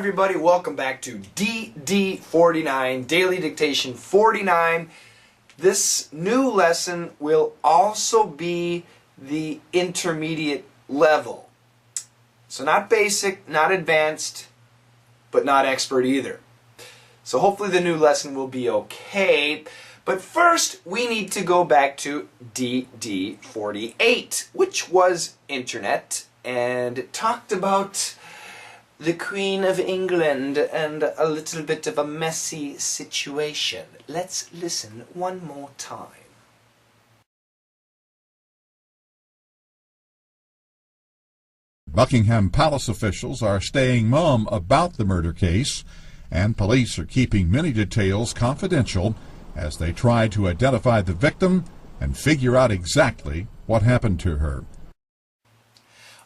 everybody, welcome back to DD49, Daily Dictation 49. This new lesson will also be the intermediate level. So not basic, not advanced, but not expert either. So hopefully the new lesson will be okay. But first, we need to go back to DD48, which was internet, and it talked about the Queen of England and a little bit of a messy situation. Let's listen one more time. Buckingham Palace officials are staying mum about the murder case, and police are keeping many details confidential as they try to identify the victim and figure out exactly what happened to her.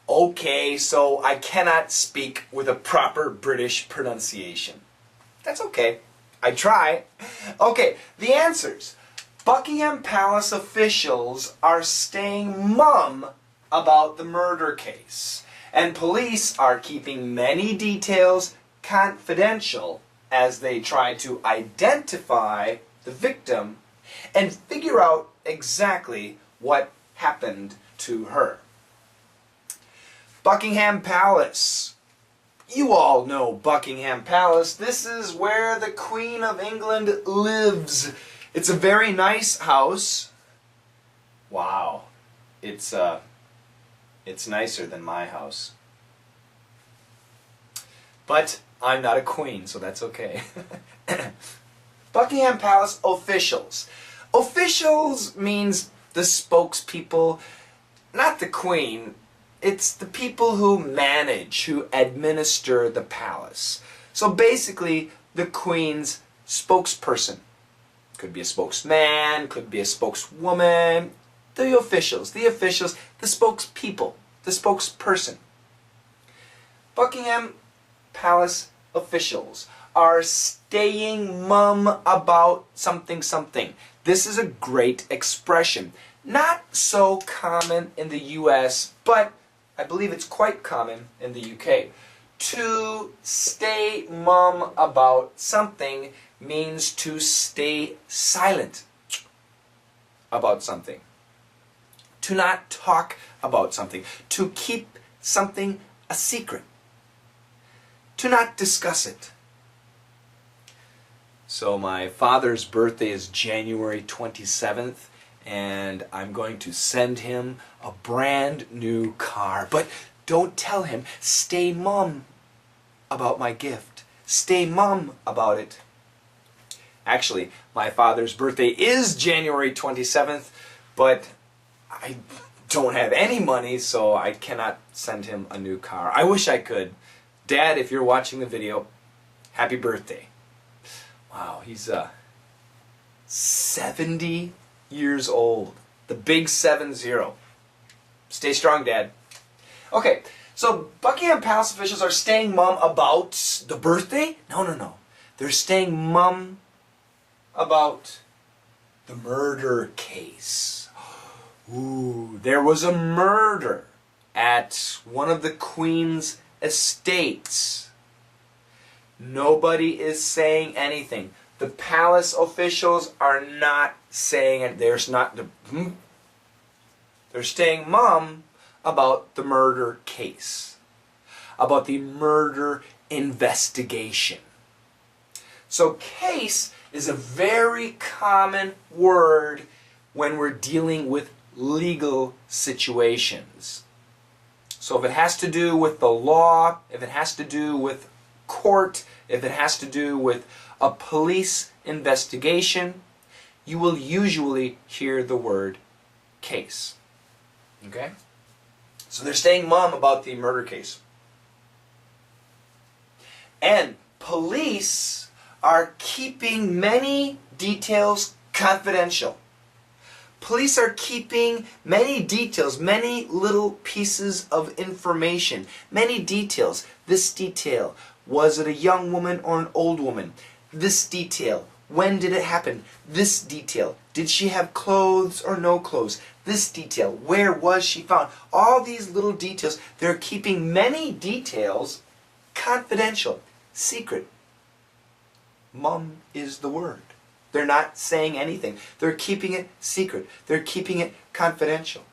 Okay, so I cannot speak with a proper British pronunciation. That's okay. I try. Okay, the answers. Buckingham Palace officials are staying mum about the murder case, and police are keeping many details confidential as they try to identify the victim and figure out exactly what happened to her. Buckingham Palace. You all know Buckingham Palace. This is where the Queen of England lives. It's a very nice house. Wow. It's nicer than my house. But I'm not a queen, so that's okay. Buckingham Palace officials. Officials means the spokespeople, not the Queen. It's the people who manage, who administer the palace. So basically, the Queen's spokesperson. Could be a spokesman, could be a spokeswoman. The officials, the spokespeople, the spokesperson. Buckingham Palace officials are staying mum about something something. This is a great expression. Not so common in the US, but I believe it's quite common in the UK. To stay mum about something means to stay silent about something. To not talk about something. To keep something a secret. To not discuss it. So my father's birthday is January 27th. And I'm going to send him a brand new car. But don't tell him. Stay mum about my gift. Stay mum about it. Actually, my father's birthday is January 27th, but I don't have any money, so I cannot send him a new car. I wish I could. Dad, if you're watching the video, happy birthday. Wow, he's 70 years old. The big 70. Stay strong, Dad. Okay, so Buckingham Palace officials are staying mum about the birthday? No. They're staying mum about the murder case. Ooh, there was a murder at one of the Queen's estates. Nobody is saying anything. The palace officials are not saying it. They're staying mum about the murder case, about the murder investigation. So case is a very common word when we're dealing with legal situations. So if it has to do with the law, if it has to do with court, if it has to do with a police investigation, you will usually hear the word case. Okay? So they're staying mum about the murder case. And police are keeping many details confidential. Police are keeping many details, many little pieces of information, many details. This detail, was it a young woman or an old woman? This detail, when did it happen? This detail, did she have clothes or no clothes? This detail, where was she found? All these little details, they're keeping many details confidential. secret. Mum is the word. They're not saying anything. They're keeping it secret. They're keeping it confidential.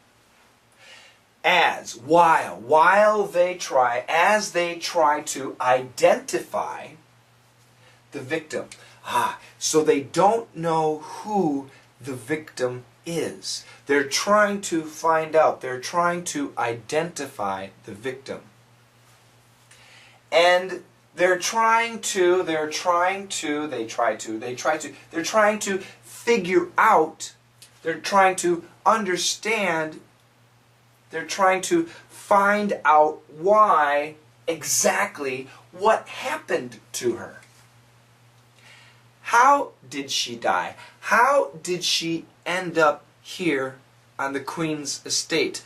As they try to identify the victim. So they don't know who the victim is. They're trying to find out. They're trying to identify the victim. And they're trying to figure out, they're trying to understand, they're trying to find out why exactly what happened to her. How did she die? How did she end up here on the Queen's estate?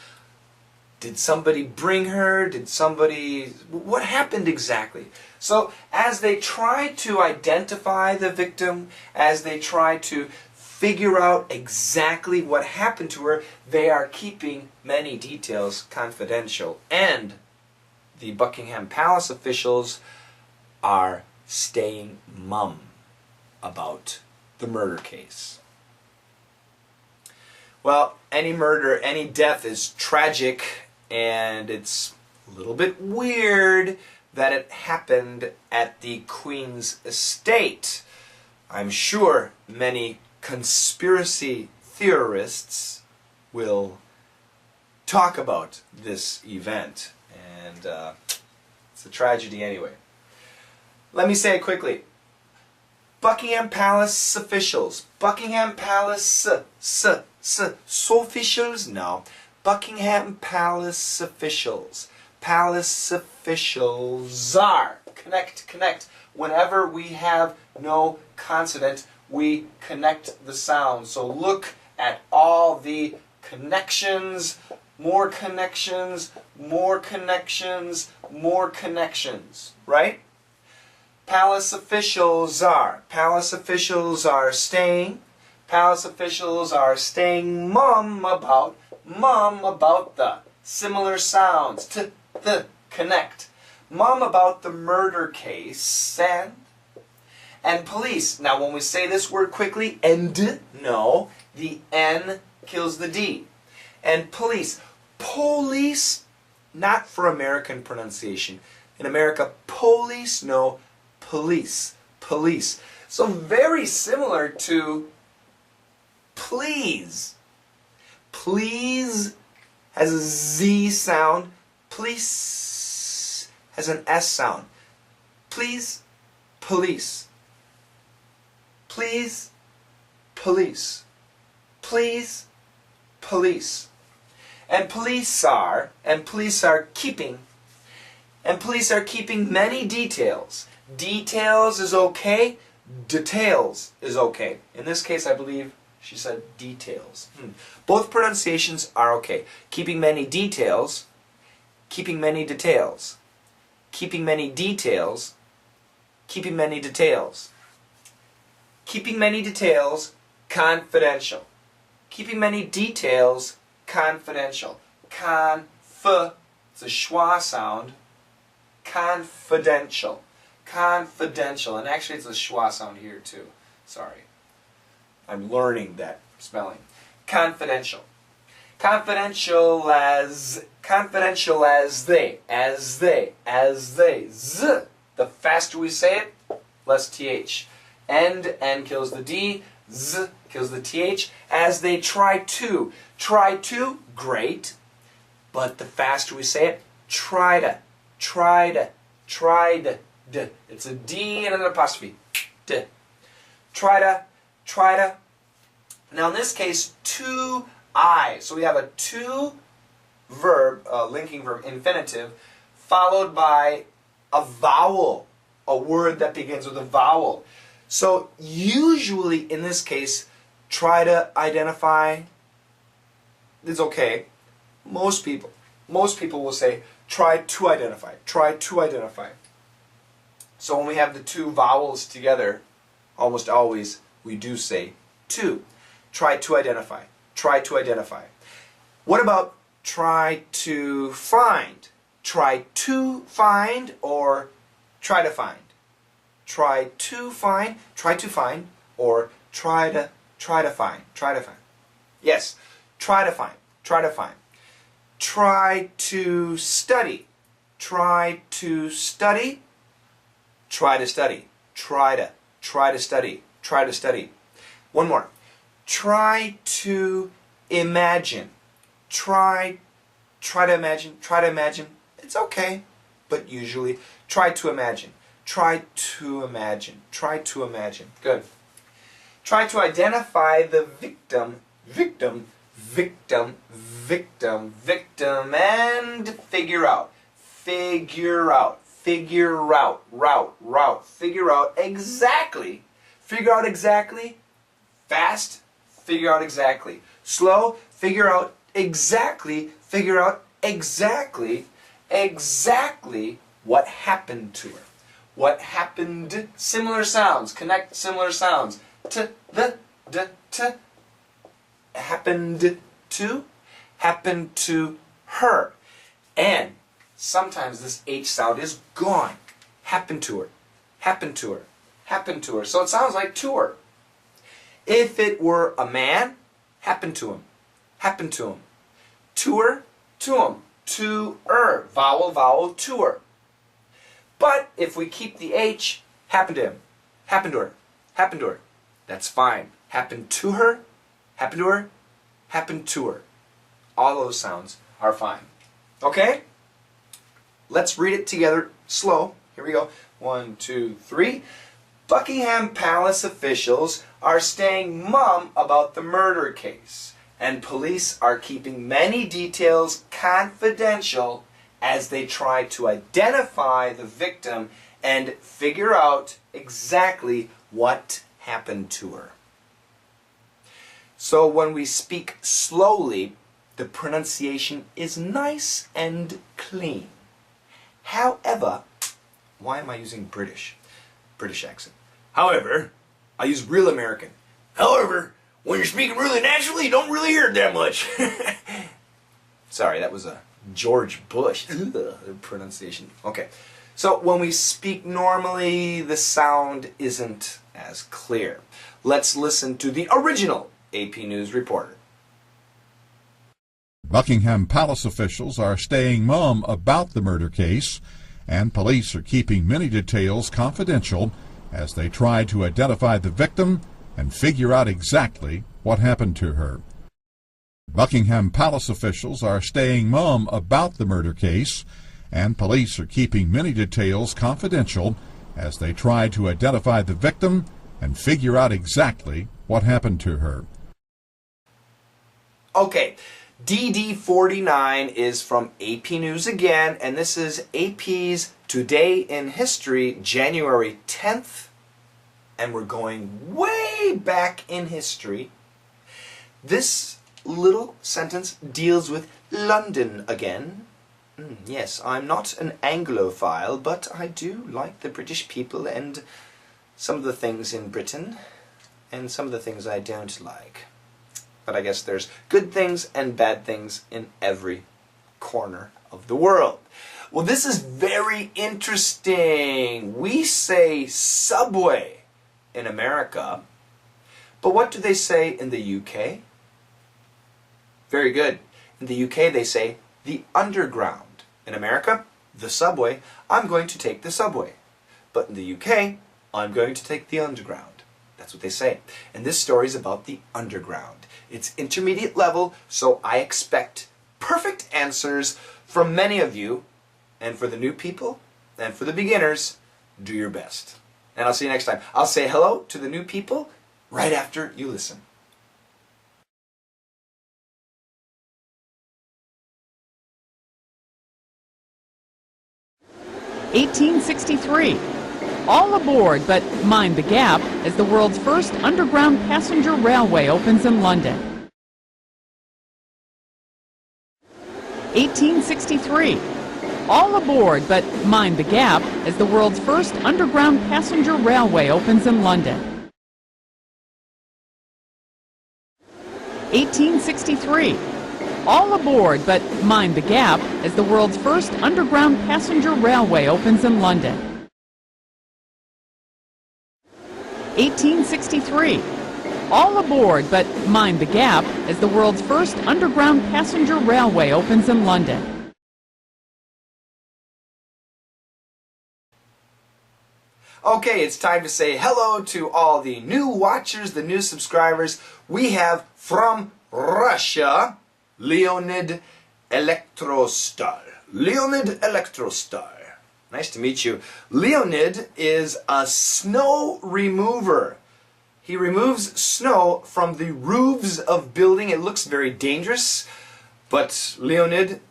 Did somebody bring her? What happened exactly? So as they try to identify the victim, as they try to figure out exactly what happened to her, they are keeping many details confidential. And the Buckingham Palace officials are staying mum about the murder case. Well, any murder, any death is tragic, and it's a little bit weird that it happened at the Queen's estate. I'm sure many conspiracy theorists will talk about this event, and it's a tragedy anyway. Let me say it quickly. Buckingham Palace officials. Buckingham Palace officials? No. Buckingham Palace officials. Palace officials are. Connect. Whenever we have no consonant, we connect the sound. So look at all the connections, more connections, more connections, more connections, right? Palace officials are. Palace officials are staying. Palace officials are staying mum about the similar sounds. Connect. Mum about the murder case and police. Now when we say this word quickly, no, the N kills the D. And police. Police, not for American pronunciation. In America, police, no, police. Police. So very similar to please. Please has a Z sound. Police has an S sound. Please, police. Please, police. Please, police. And police are keeping many details. Details is okay, details is okay. In this case, I believe she said details. Both pronunciations are okay. Keeping many details, keeping many details. Keeping many details, keeping many details. Keeping many details, confidential. Keeping many details, confidential. It's a schwa sound. Confidential. Confidential. And actually it's a schwa sound here too. Sorry. I'm learning that spelling. Confidential. Confidential as they. Z. The faster we say it, less TH. N kills the D. Z kills the TH. As they try to. Try to, great. But the faster we say it, try to. D. It's a D and an apostrophe. D. Try to. Now in this case, two I. So we have a to verb, linking verb, infinitive, followed by a vowel, a word that begins with a vowel. So usually in this case, try to identify is okay. Most people will say try to identify. Try to identify. So when we have the two vowels together, almost always we do say to. Try to identify. Try to identify. What about try to find? Try to find or try to find? try to find, or try to find. Yes, try to find. Try to study. Try to study. Try to study. Try to study. One more. Try to imagine. Try to imagine. It's okay, but usually try to imagine. Try to imagine. Good. Try to identify the victim, and figure out exactly. Figure out exactly. Fast, figure out exactly. Slow, figure out exactly. Exactly what happened to her. What happened, similar sounds, connect similar sounds. Happened to her. And sometimes this H sound is gone. Happened to her. So it sounds like to her. If it were a man, happened to him. To her, to him. To her. Vowel, to her. But if we keep the H, happened to him. Happened to her. That's fine. Happened to her. All those sounds are fine. Okay? Let's read it together slow. Here we go. 1, 2, 3. Buckingham Palace officials are staying mum about the murder case, and police are keeping many details confidential as they try to identify the victim and figure out exactly what happened to her. So when we speak slowly, the pronunciation is nice and clean. However, why am I using British accent? However, I use real American. However, when you're speaking really naturally, you don't really hear it that much. Sorry, that was a George Bush pronunciation. Okay, so when we speak normally, the sound isn't as clear. Let's listen to the original AP News reporter. Buckingham Palace officials are staying mum about the murder case, and police are keeping many details confidential as they try to identify the victim and figure out exactly what happened to her. Buckingham Palace officials are staying mum about the murder case, and police are keeping many details confidential as they try to identify the victim and figure out exactly what happened to her. Okay, DD49 is from AP News again, and this is AP's Today in History, January 10th, and we're going way back in history. This little sentence deals with London again. Yes, I'm not an Anglophile, but I do like the British people and some of the things in Britain, and some of the things I don't like. But I guess there's good things and bad things in every corner of the world. Well, this is very interesting. We say subway in America, but what do they say in the UK? Very good. In the UK they say the underground. In America, the subway. I'm going to take the subway. But in the UK, I'm going to take the underground. That's what they say. And this story is about the underground. It's intermediate level, so I expect perfect answers from many of you. And for the new people, and for the beginners, do your best. And I'll see you next time. I'll say hello to the new people right after you listen. (1863). All aboard, but mind the gap, as the world's first underground passenger railway opens in London. 1863. All aboard, but mind the gap, as the world's first underground passenger railway opens in London. 1863. All aboard, but mind the gap, as the world's first underground passenger railway opens in London. 1863. All aboard, but mind the gap as the world's first underground passenger railway opens in London. Okay, it's time to say hello to all the new watchers, the new subscribers. We have from Russia, Leonid Elektrostar. Leonid Elektrostar. Nice to meet you. Leonid is a snow remover. He removes snow from the roofs of building. It looks very dangerous, but Leonid,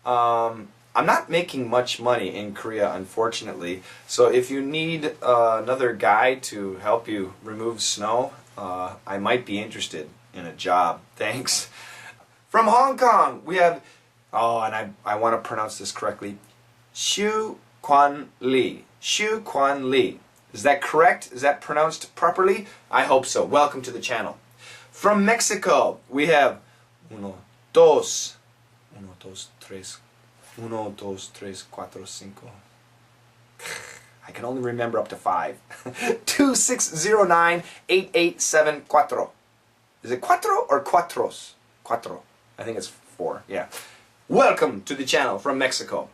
I'm not making much money in Korea, unfortunately. So if you need another guy to help you remove snow, I might be interested in a job. Thanks. From Hong Kong, we have, and I want to pronounce this correctly, Xu Quan Li. Xu Quan Li. Is that correct? Is that pronounced properly? I hope so. Welcome to the channel. From Mexico, we have uno, dos, tres, 4, 5. I can only remember up to 5. 2609-8874. Is it cuatro or cuatros? Cuatro. I think it's 4. Yeah. Welcome to the channel from Mexico.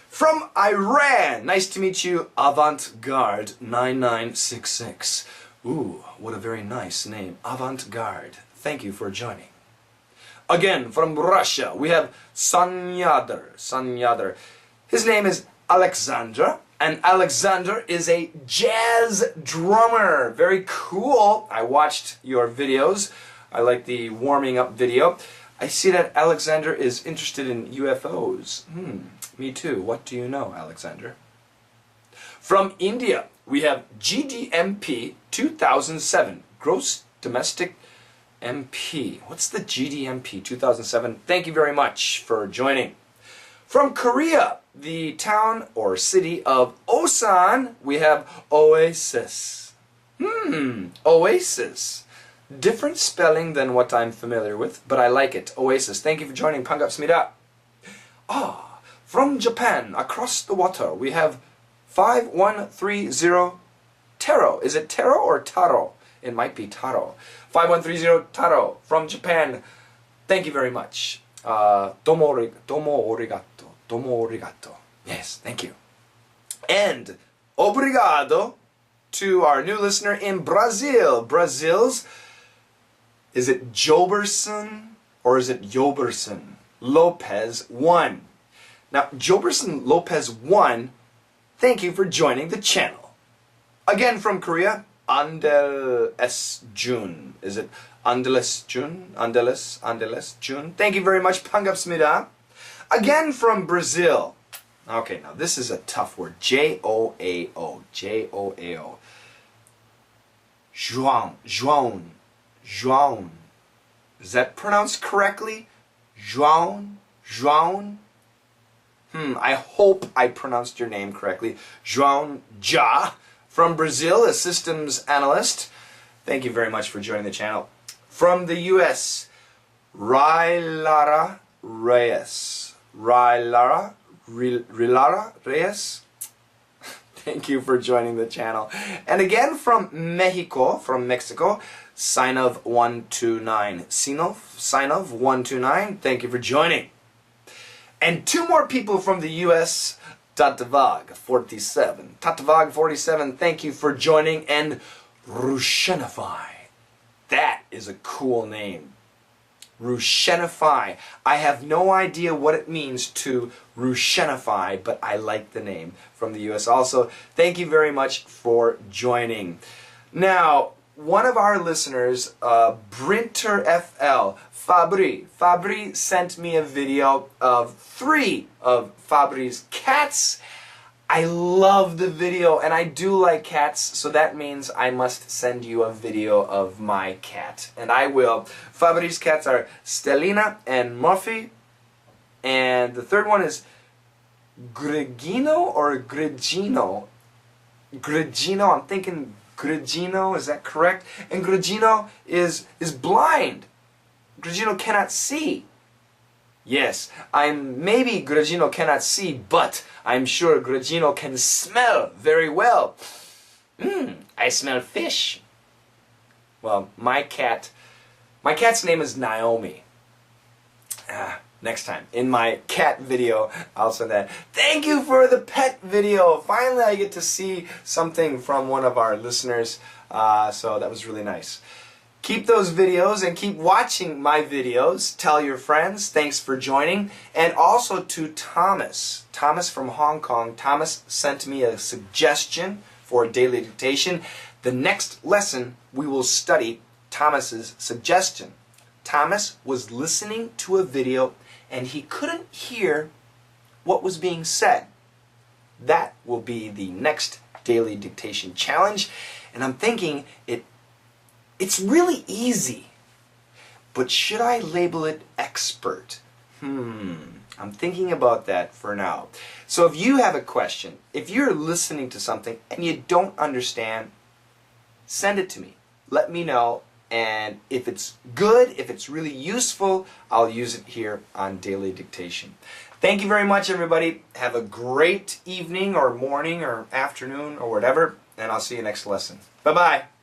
From Iran, nice to meet you, Avant-Garde 9966. Ooh, what a very nice name, Avant-Garde. Thank you for joining. Again, from Russia, we have Sanyadar. His name is Alexandra, and Alexander is a jazz drummer. Very cool. I watched your videos. I like the warming up video. I see that Alexander is interested in UFOs. Me too. What do you know, Alexander? From India, we have GDMP 2007, Gross Domestic MP. What's the GDMP 2007? Thank you very much for joining. From Korea, the town or city of Osan, we have Oasis. Oasis. Different spelling than what I'm familiar with, but I like it. Oasis. Thank you for joining. 반갑습니다. From Japan, across the water, we have 5130 Taro. Is it Taro or Taro? It might be Taro. 5130 Taro from Japan. Thank you very much. Domo origato. Domo origato. Yes, thank you. And obrigado to our new listener in Brazil. Brazil's, is it Joberson or is it Joberson? Lopez 1. Now, Joberson Lopez 1, thank you for joining the channel. Again from Korea, Andeles June. Is it Andeles June? Andeles June. Thank you very much. 반갑습니다. Again from Brazil. Okay, now this is a tough word. Joao. Joao. João. Is that pronounced correctly? João. I hope I pronounced your name correctly. João Ja from Brazil, a systems analyst. Thank you very much for joining the channel. From the US, Rilara Reyes. Rilara Reyes. Thank you for joining the channel. And again from Mexico, Sinov 129. Sinov 129. Thank you for joining. And 2 more people from the US, Tatvag 47. Tatvag 47, thank you for joining. And Rushenify. That is a cool name. Rushenify. I have no idea what it means to Rushenify, but I like the name from the US also. Thank you very much for joining. Now, one of our listeners, Brinter FL, Fabri sent me a video of 3 of Fabri's cats. I love the video, and I do like cats, so that means I must send you a video of my cat. And I will. Fabri's cats are Stellina and Muffy, and the third one is Gregino or Gregino? Gregino, I'm thinking Gregino, is that correct? And Gregino is blind. Gregino cannot see. Yes, maybe Gregino cannot see, but I'm sure Gregino can smell very well. I smell fish. Well, my cat's name is Naomi. Next time, in my cat video, I'll send that. Thank you for the pet video. Finally, I get to see something from one of our listeners. So that was really nice. Keep those videos and keep watching my videos. Tell your friends. Thanks for joining. And also to Thomas. Thomas from Hong Kong. Thomas sent me a suggestion for daily dictation. The next lesson, we will study Thomas's suggestion. Thomas was listening to a video and he couldn't hear what was being said. That will be the next daily dictation challenge. And I'm thinking it's really easy. But should I label it expert? I'm thinking about that for now. So if you have a question, if you're listening to something and you don't understand, send it to me. Let me know. And if it's good, if it's really useful, I'll use it here on Daily Dictation. Thank you very much, everybody. Have a great evening or morning or afternoon or whatever, and I'll see you next lesson. Bye-bye.